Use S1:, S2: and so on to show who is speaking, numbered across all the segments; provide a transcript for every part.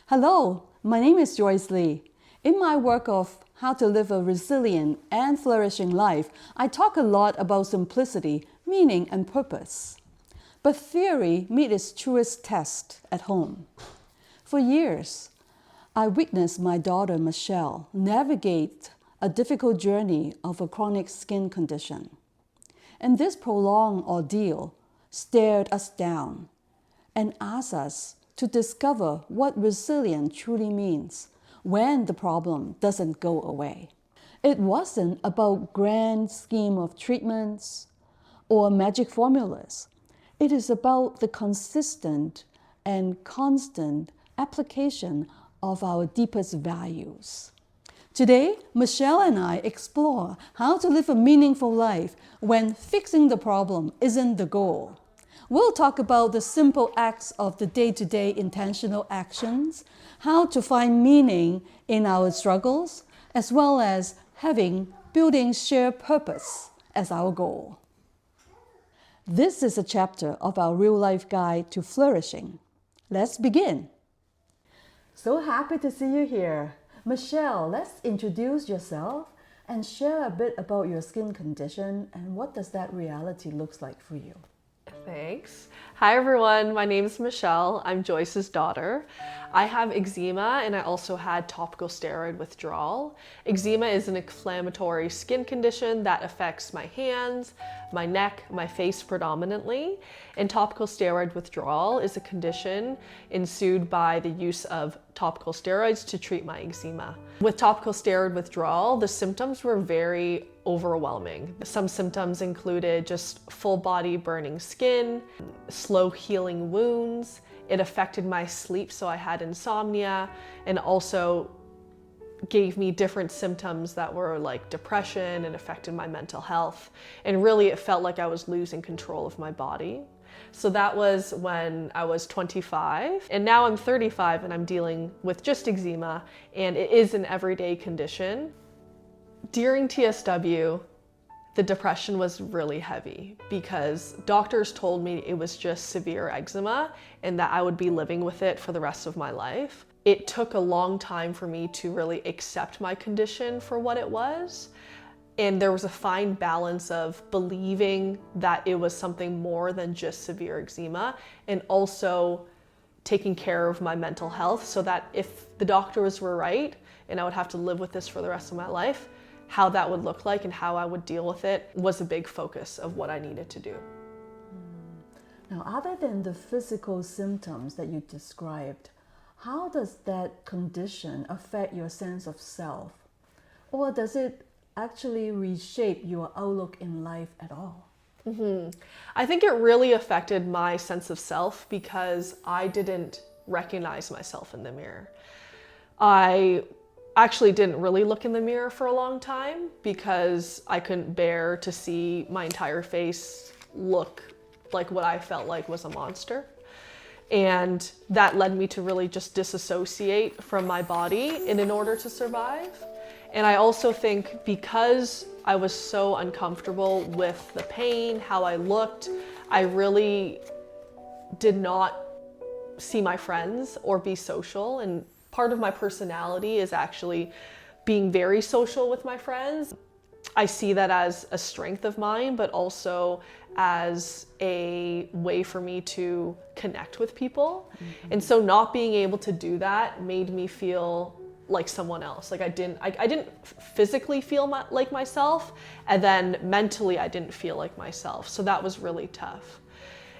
S1: Hello, my name is Joyce Li. In my work of How to Live a Resilient and Flourishing Life, I talk a lot about simplicity, meaning, and purpose. But theory meets its truest test at home. For years, I witnessed my daughter Michelle navigate a difficult journey of a chronic skin condition. And this prolonged ordeal stared us down and asked us to discover what resilience truly means when the problem doesn't go away. It wasn't about grand scheme of treatments or magic formulas. It is about the consistent and constant application of our deepest values. Today, Michelle and I explore how to live a meaningful life when fixing the problem isn't the goal. We'll talk about the simple acts of the day-to-day intentional actions, how to find meaning in our struggles, as well as building shared purpose as our goal. This is a chapter of our real-life guide to flourishing. Let's begin. So happy to see you here. Michelle, let's introduce yourself and share a bit about your skin condition and what does that reality looks like for you.
S2: Thanks. Hi everyone, my name is Michelle. I'm Joyce's daughter. I have eczema and I also had topical steroid withdrawal. Eczema is an inflammatory skin condition that affects my hands, my neck, my face predominantly. And topical steroid withdrawal is a condition ensued by the use of topical steroids to treat my eczema. With topical steroid withdrawal, the symptoms were very overwhelming. Some symptoms included just full body burning skin, slow healing wounds. It affected my sleep, so I had insomnia, and also gave me different symptoms that were like depression and affected my mental health. And really it felt like I was losing control of my body. So that was when I was 25, and now I'm 35 and I'm dealing with just eczema, and it is an everyday condition. During TSW, the depression was really heavy because doctors told me it was just severe eczema and that I would be living with it for the rest of my life. It took a long time for me to really accept my condition for what it was. And there was a fine balance of believing that it was something more than just severe eczema and also taking care of my mental health so that if the doctors were right and I would have to live with this for the rest of my life, how that would look like and how I would deal with it was a big focus of what I needed to do.
S1: Now, other than the physical symptoms that you described, how does that condition affect your sense of self? Or does it actually reshape your outlook in life at all?
S2: I think it really affected my sense of self because I didn't recognize myself in the mirror. I actually didn't really look in the mirror for a long time because I couldn't bear to see my entire face look like what I felt like was a monster. And that led me to really just disassociate from my body in order to survive. And I also think because I was so uncomfortable with the pain, how I looked, I really did not see my friends or be social. And part of my personality is actually being very social with my friends. I see that as a strength of mine, but also as a way for me to connect with people. And so not being able to do that made me feel like someone else. Like I didn't physically feel like myself, and then mentally I didn't feel like myself. So that was really tough.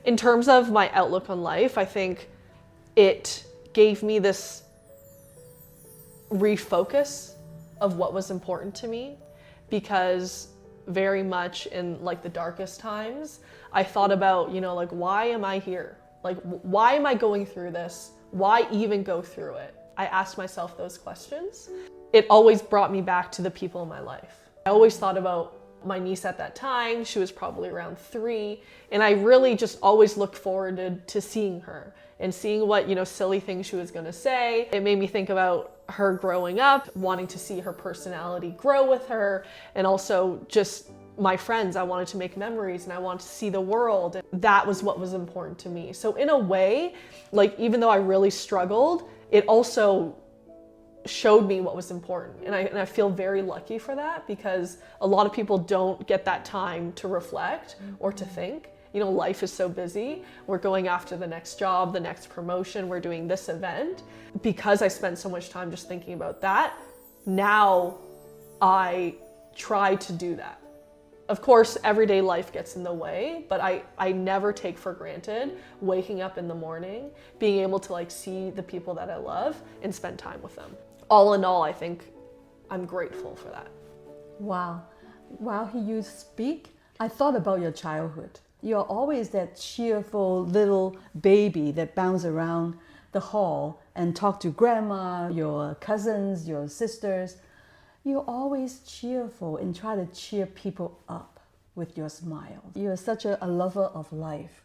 S2: In terms of my outlook on life, I think it gave me this refocus of what was important to me, because very much in like the darkest times, I thought about, like, why am I here? Like, why am I going through this? Why even go through it? I asked myself those questions. It always brought me back to the people in my life. I always thought about my niece at that time. She was probably around 3, and I really just always looked forward to seeing her and seeing what, silly things she was gonna say. It made me think about her growing up, wanting to see her personality grow with her, and also just my friends. I wanted to make memories and I wanted to see the world. That was what was important to me. So in a way, like, even though I really struggled, it also showed me what was important. And I feel very lucky for that, because a lot of people don't get that time to reflect or to think. You know, life is so busy. We're going after the next job, the next promotion, we're doing this event. Because I spent so much time just thinking about that, now I try to do that. Of course, everyday life gets in the way, but I never take for granted waking up in the morning, being able to like see the people that I love and spend time with them. All in all, I think I'm grateful for that.
S1: Wow. While you speak, I thought about your childhood. You're always that cheerful little baby that bounces around the hall and talk to grandma, your cousins, your sisters. You're always cheerful and try to cheer people up with your smile. You're such a lover of life.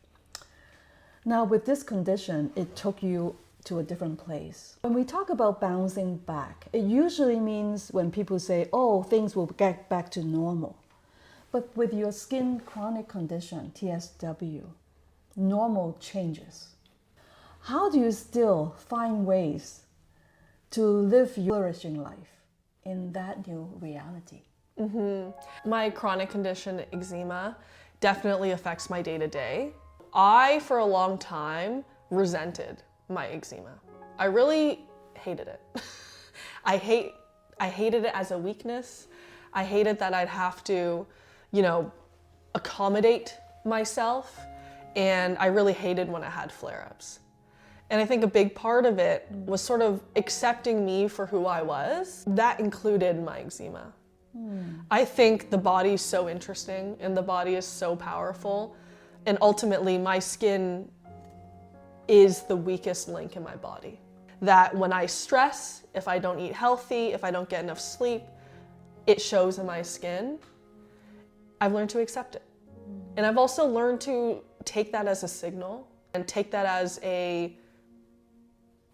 S1: Now with this condition, it took you to a different place. When we talk about bouncing back, it usually means when people say, oh, things will get back to normal. But with your skin chronic condition, TSW, normal changes. How do you still find ways to live your flourishing life in that new reality?
S2: My chronic condition, eczema, definitely affects my day-to-day. I, for a long time, resented my eczema. I really hated it. I hated it as a weakness. I hated that I'd have to, you know, accommodate myself. And I really hated when I had flare-ups. And I think a big part of it was sort of accepting me for who I was. That included my eczema. I think the body is so interesting and the body is so powerful. And ultimately, my skin is the weakest link in my body. That when I stress, if I don't eat healthy, if I don't get enough sleep, it shows in my skin. I've learned to accept it. And I've also learned to take that as a signal and take that as a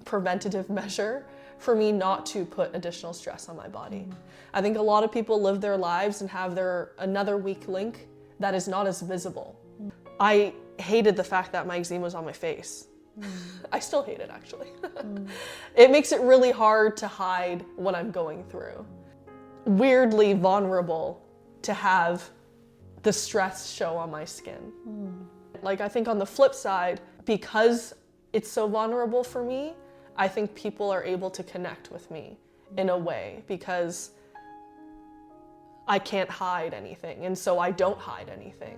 S2: preventative measure for me not to put additional stress on my body. I think a lot of people live their lives and have another weak link that is not as visible. I hated the fact that my eczema was on my face. I still hate it, actually. It makes it really hard to hide what I'm going through. Weirdly vulnerable to have the stress show on my skin. Like, I think on the flip side, because it's so vulnerable for me, I think people are able to connect with me in a way, because I can't hide anything, and so I don't hide anything.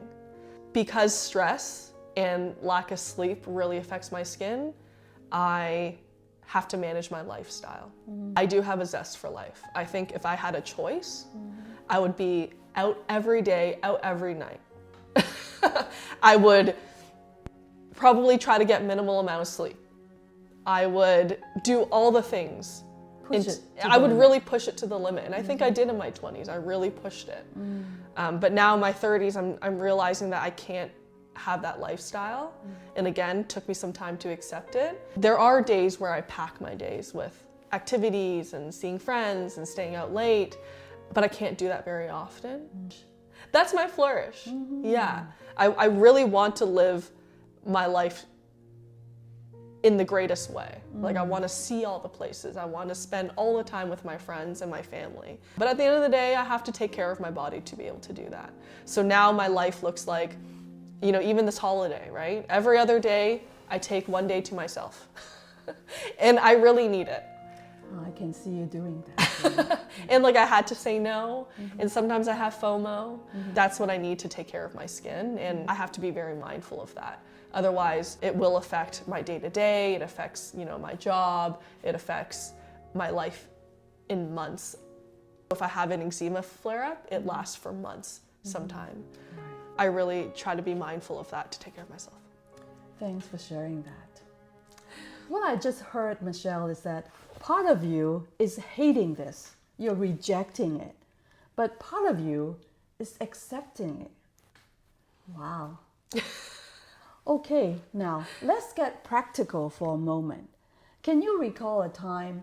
S2: Because stress and lack of sleep really affects my skin, I have to manage my lifestyle. I do have a zest for life. I think if I had a choice, I would be out every day, out every night. I would probably try to get minimal amount of sleep. I would do all the things. I would really push it to the limit. And I think I did in my 20s. I really pushed it. But now in my 30s, I'm realizing that I can't have that lifestyle. And again, took me some time to accept it. There are days where I pack my days with activities and seeing friends and staying out late, but I can't do that very often. That's my flourish. Yeah. I really want to live my life in the greatest way. Like, I want to see all the places. I want to spend all the time with my friends and my family. But at the end of the day, I have to take care of my body to be able to do that. So now my life looks like, you know, even this holiday, right? Every other day, I take one day to myself. And I really need it.
S1: Oh, I can see you doing that.
S2: And like, I had to say no. And sometimes I have FOMO. That's what I need to take care of my skin. And I have to be very mindful of that. Otherwise, it will affect my day-to-day, it affects, you know, my job, it affects my life in months. If I have an eczema flare-up, it lasts for months sometime. I really try to be mindful of that to take care of myself.
S1: Thanks for sharing that. What I just heard, Michelle, is that part of you is hating this. You're rejecting it. But part of you is accepting it. Wow. Okay, now let's get practical for a moment. Can you recall a time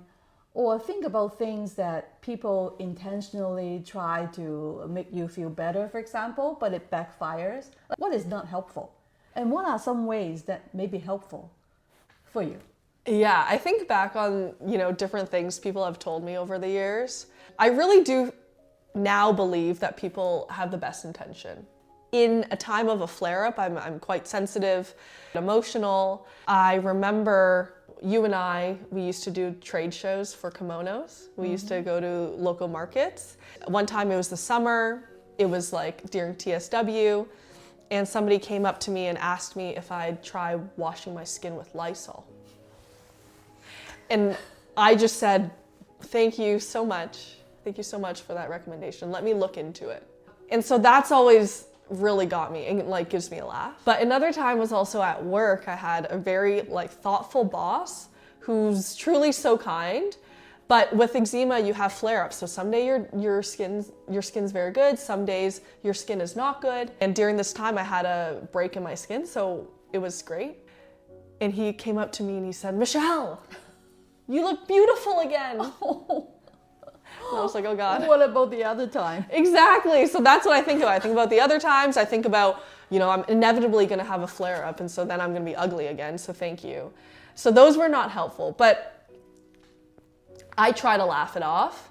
S1: or think about things that people intentionally try to make you feel better, for example, but it backfires? What is not helpful? And what are some ways that may be helpful for you?
S2: Yeah, I think back on, different things people have told me over the years. I really do now believe that people have the best intention. In a time of a flare-up, I'm quite sensitive, emotional. I remember you and we used to do trade shows for kimonos. We used to go to local markets. One time it was the summer, it was like during TSW, and somebody came up to me and asked me if I'd try washing my skin with Lysol. And I just said, thank you so much. Thank you so much for that recommendation. Let me look into it. And so that's always really got me and gives me a laugh. But another time was also at work. I had a very thoughtful boss who's truly so kind. But with eczema, you have flare-ups. So some day your skin's very good. Some days your skin is not good. And during this time, I had a break in my skin, so it was great. And he came up to me and he said, Michelle, you look beautiful again. And I was like, oh God.
S1: What about the other time?
S2: Exactly. So that's what I think about. I think about the other times. I think about, I'm inevitably going to have a flare up. And so then I'm going to be ugly again. So thank you. So those were not helpful. But I try to laugh it off.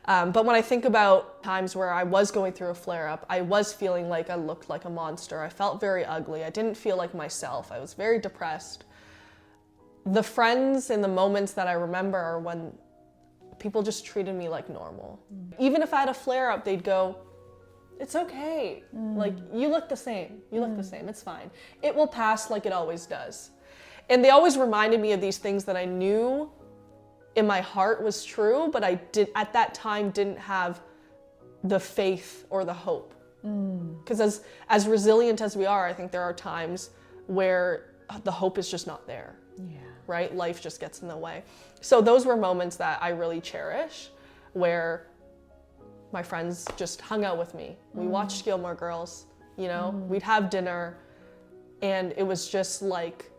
S2: But when I think about times where I was going through a flare up, I was feeling like I looked like a monster. I felt very ugly. I didn't feel like myself. I was very depressed. The friends and the moments that I remember are when people just treated me like normal. Even if I had a flare up, they'd go, it's okay. You look the same. You look the same. It's fine. It will pass like it always does. And they always reminded me of these things that I knew in my heart was true, but I at that time didn't have the faith or the hope. Because as resilient as we are, I think there are times where the hope is just not there.
S1: Yeah.
S2: Right? Life just gets in the way. So those were moments that I really cherish, where my friends just hung out with me. We watched Gilmore Girls, we'd have dinner, and it was just like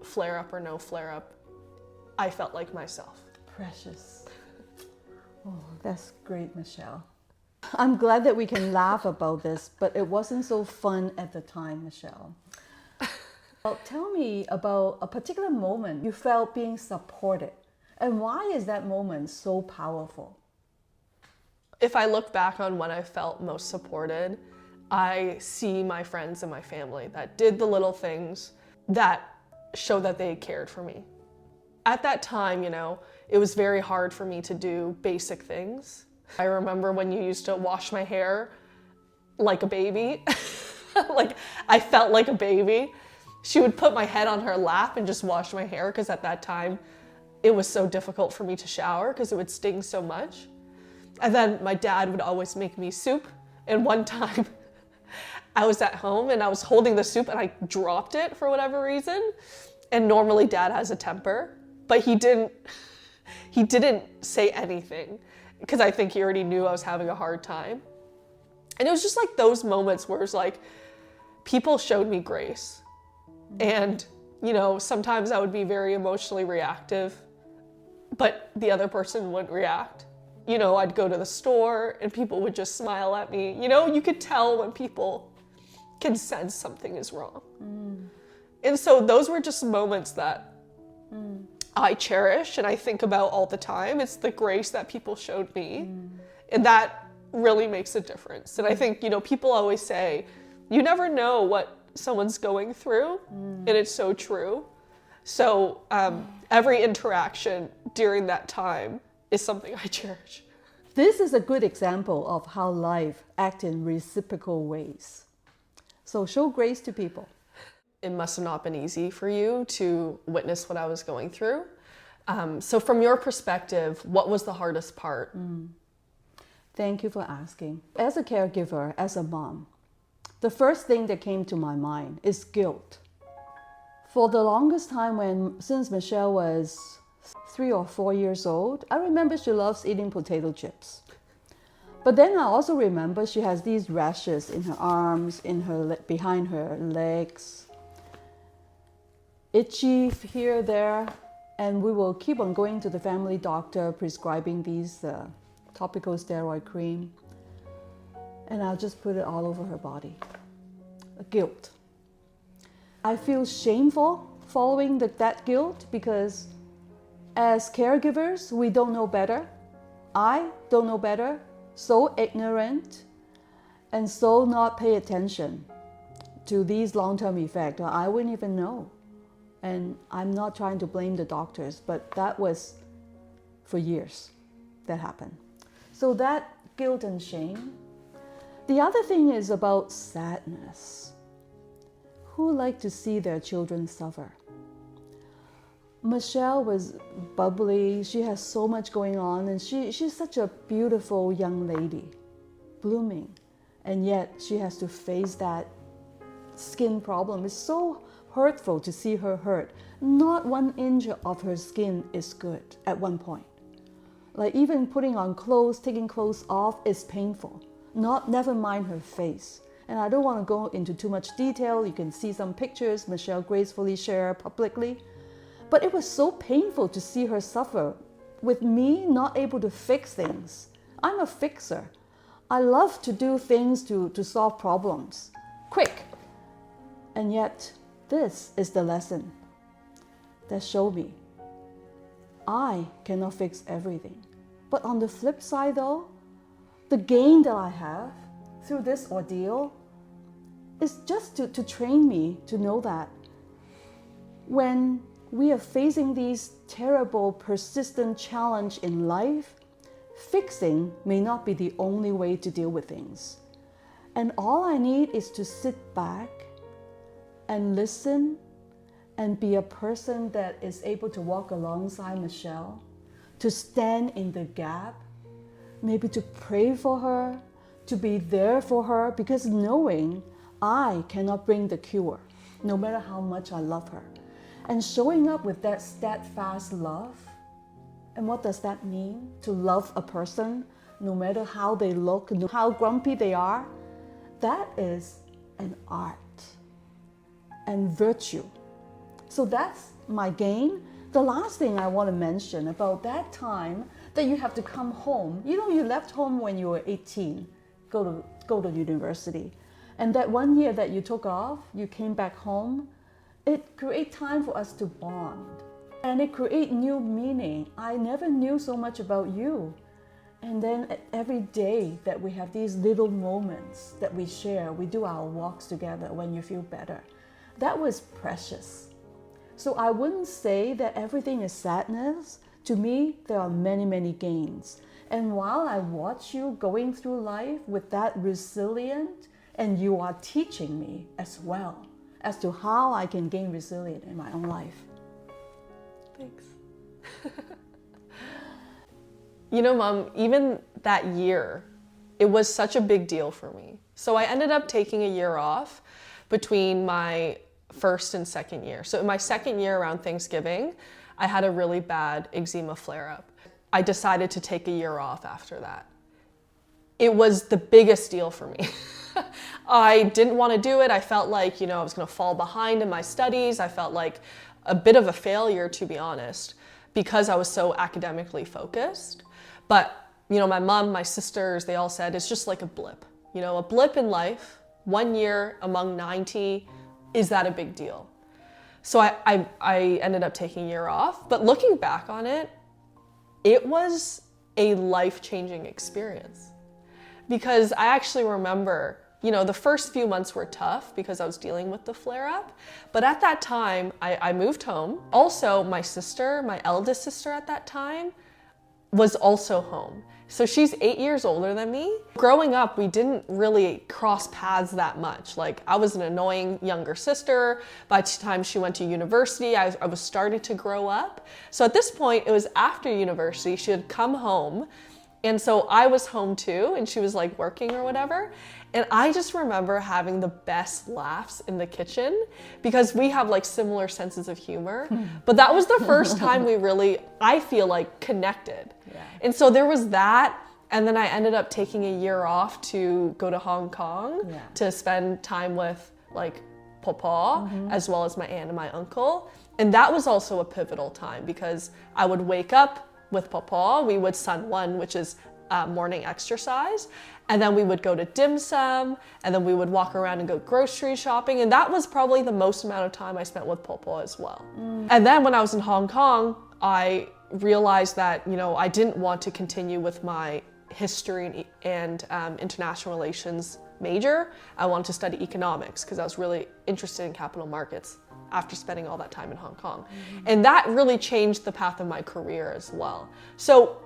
S2: flare up or no flare up. I felt like myself.
S1: Precious. Oh, that's great, Michelle. I'm glad that we can laugh about this, but it wasn't so fun at the time, Michelle. Well, tell me about a particular moment you felt being supported, and why is that moment so powerful?
S2: If I look back on when I felt most supported, I see my friends and my family that did the little things that show that they cared for me. At that time, it was very hard for me to do basic things. I remember when you used to wash my hair like a baby. I felt like a baby. She would put my head on her lap and just wash my hair, because at that time it was so difficult for me to shower because it would sting so much. And then my dad would always make me soup. And one time I was at home and I was holding the soup and I dropped it for whatever reason. And normally Dad has a temper, but he didn't say anything, because I think he already knew I was having a hard time. And it was just those moments where it's people showed me grace. And, sometimes I would be very emotionally reactive, but the other person wouldn't react. I'd go to the store and people would just smile at me. You could tell when people can sense something is wrong. And so those were just moments that I cherish and I think about all the time. It's the grace that people showed me. And that really makes a difference. And I think, people always say, you never know what someone's going through, and it's so true. So every interaction during that time is something I cherish.
S1: This is a good example of how life acts in reciprocal ways. So show grace to people.
S2: It must have not been easy for you to witness what I was going through. So from your perspective, what was the hardest part?
S1: Thank you for asking. As a caregiver, as a mom, the first thing that came to my mind is guilt. For the longest time, since Michelle was 3 or 4 years old, I remember she loves eating potato chips. But then I also remember she has these rashes in her arms, behind her legs, itchy here, there, and we will keep on going to the family doctor prescribing these topical steroid cream, and I'll just put it all over her body. Guilt. I feel shameful following that guilt, because As caregivers, we don't know better. I don't know better, so ignorant, and so not pay attention to these long-term effects. I wouldn't even know. And I'm not trying to blame the doctors, but that was for years that happened. So that guilt and shame. The other thing is about sadness. Who like to see their children suffer? Michelle was bubbly, she has so much going on, and she's such a beautiful young lady, blooming, and yet she has to face that skin problem. It's so hurtful to see her hurt. Not 1 inch of her skin is good at one point. Like even putting on clothes, taking clothes off is painful. Never mind her face. And I don't want to go into too much detail. You can see some pictures Michelle gracefully shared publicly. But it was so painful to see her suffer with me not able to fix things. I'm a fixer. I love to do things to solve problems, quick. And yet, this is the lesson that showed me I cannot fix everything. But on the flip side though, the gain that I have through this ordeal is just to train me to know that when we are facing these terrible, persistent challenges in life, fixing may not be the only way to deal with things. And all I need is to sit back and listen and be a person that is able to walk alongside Michelle, to stand in the gap, maybe to pray for her, to be there for her, because knowing I cannot bring the cure, no matter how much I love her. And showing up with that steadfast love. And what does that mean? To love a person, no matter how they look, how grumpy they are. That is an art and virtue. So that's my gain. The last thing I want to mention about that time that you have to come home. You know, you left home when you were 18, go to university. And that 1 year that you took off, you came back home, it creates time for us to bond. And it creates new meaning. I never knew so much about you. And then every day that we have these little moments that we share, we do our walks together when you feel better. That was precious. So I wouldn't say that everything is sadness. To me, there are many, many gains. And while I watch you going through life with that resilience, and you are teaching me as well as to how I can gain resilience in my own life.
S2: Thanks. You know, Mom, even that year, it was such a big deal for me. So I ended up taking a year off between my first and second year. So in my second year around Thanksgiving, I had a really bad eczema flare-up. I decided to take a year off after that. It was the biggest deal for me. I didn't want to do it. I felt like, I was going to fall behind in my studies. I felt like a bit of a failure, to be honest, because I was so academically focused. But, my mom, my sisters, they all said it's just like a blip. A blip in life, 1 year among 90, is that a big deal? So I ended up taking a year off. But looking back on it, it was a life-changing experience. Because I actually remember, the first few months were tough because I was dealing with the flare-up. But at that time, I moved home. Also, my sister, my eldest sister at that time, was also home. So she's 8 years older than me. Growing up, we didn't really cross paths that much. Like, I was an annoying younger sister. By the time she went to university, I was starting to grow up. So at this point, it was after university, she had come home. And so I was home too, and she was like working or whatever. And I just remember having the best laughs in the kitchen because we have like similar senses of humor. But that was the first time we really, I feel like, connected. Yeah. And so there was that. And then I ended up taking a year off to go to Hong Kong to spend time with like Papa, as well as my aunt and my uncle. And that was also a pivotal time because I would wake up with Papa, we would Sun One, which is morning exercise, and then we would go to dim sum, and then we would walk around and go grocery shopping, and that was probably the most amount of time I spent with Papa as well. And then when I was in Hong Kong, I realized that, I didn't want to continue with my history and international relations major. I wanted to study economics because I was really interested in capital markets after spending all that time in Hong Kong. And that really changed the path of my career as well. So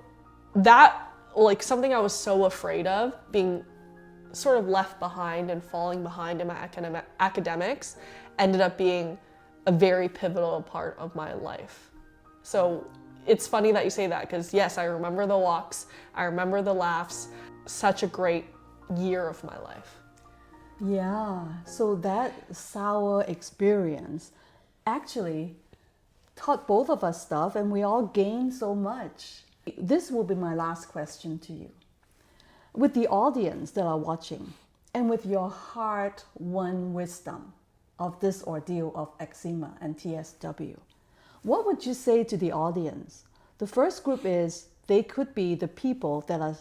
S2: that, like, something I was so afraid of, being sort of left behind and falling behind in my academics, ended up being a very pivotal part of my life. So it's funny that you say that, because yes, I remember the walks, I remember the laughs. Such a great year of my life.
S1: Yeah, so that sour experience actually taught both of us stuff, and we all gained so much. This will be my last question to you. With the audience that are watching, and with your hard-won wisdom of this ordeal of eczema and TSW, what would you say to the audience? The first group is, they could be the people that are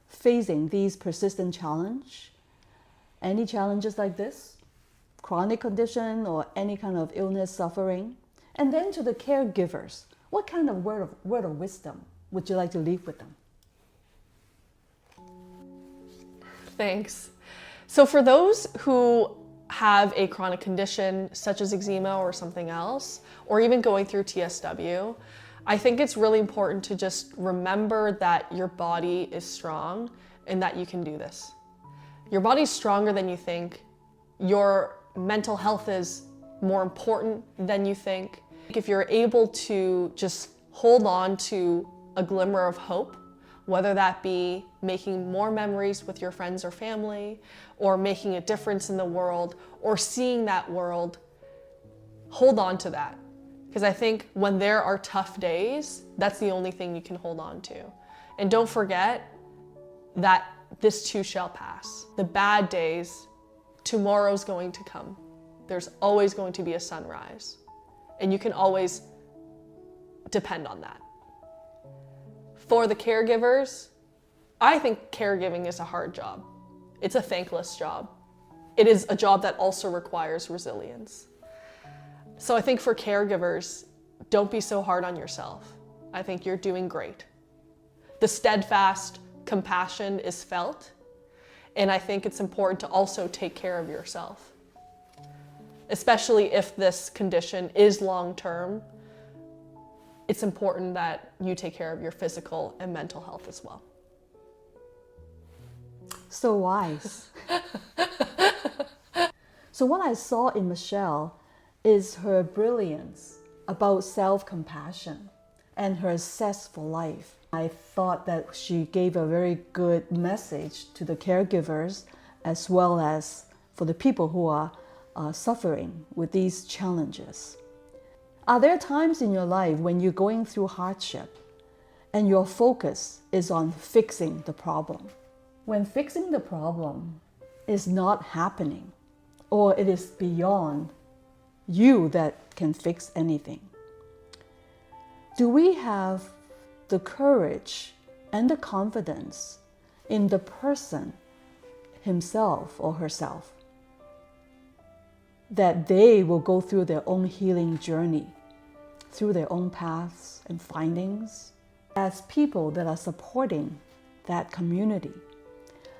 S1: facing these persistent challenges. Any challenges like this? Chronic condition or any kind of illness, suffering? And then to the caregivers, what kind of word of wisdom would you like to leave with them?
S2: Thanks. So for those who have a chronic condition such as eczema or something else, or even going through TSW, I think it's really important to just remember that your body is strong and that you can do this. Your body's stronger than you think. Your mental health is more important than you think. If you're able to just hold on to a glimmer of hope, whether that be making more memories with your friends or family, or making a difference in the world, or seeing that world, hold on to that. Because I think when there are tough days, that's the only thing you can hold on to. And don't forget that this too shall pass. The bad days, tomorrow's going to come. There's always going to be a sunrise. And you can always depend on that. For the caregivers, I think caregiving is a hard job. It's a thankless job. It is a job that also requires resilience. So I think for caregivers, don't be so hard on yourself. I think you're doing great. The steadfast compassion is felt, and I think it's important to also take care of yourself, especially if this condition is long-term. It's important that you take care of your physical and mental health as well.
S1: So wise. So what I saw in Michelle is her brilliance about self-compassion and her zest for life. I thought that she gave a very good message to the caregivers, as well as for the people who are suffering with these challenges. Are there times in your life when you're going through hardship and your focus is on fixing the problem? When fixing the problem is not happening, or it is beyond you that can fix anything, do we have the courage and the confidence in the person himself or herself that they will go through their own healing journey, through their own paths and findings, as people that are supporting that community?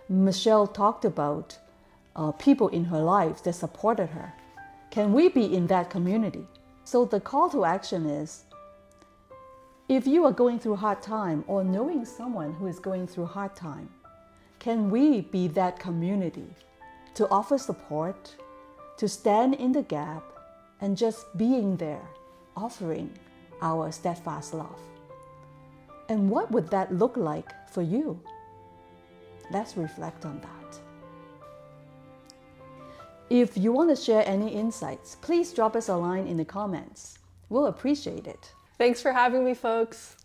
S1: Michelle talked about people in her life that supported her. Can we be in that community? So the call to action is, if you are going through a hard time or knowing someone who is going through a hard time, can we be that community to offer support, to stand in the gap, and just being there, offering our steadfast love? And what would that look like for you? Let's reflect on that. If you want to share any insights, please drop us a line in the comments. We'll appreciate it.
S2: Thanks for having me, folks.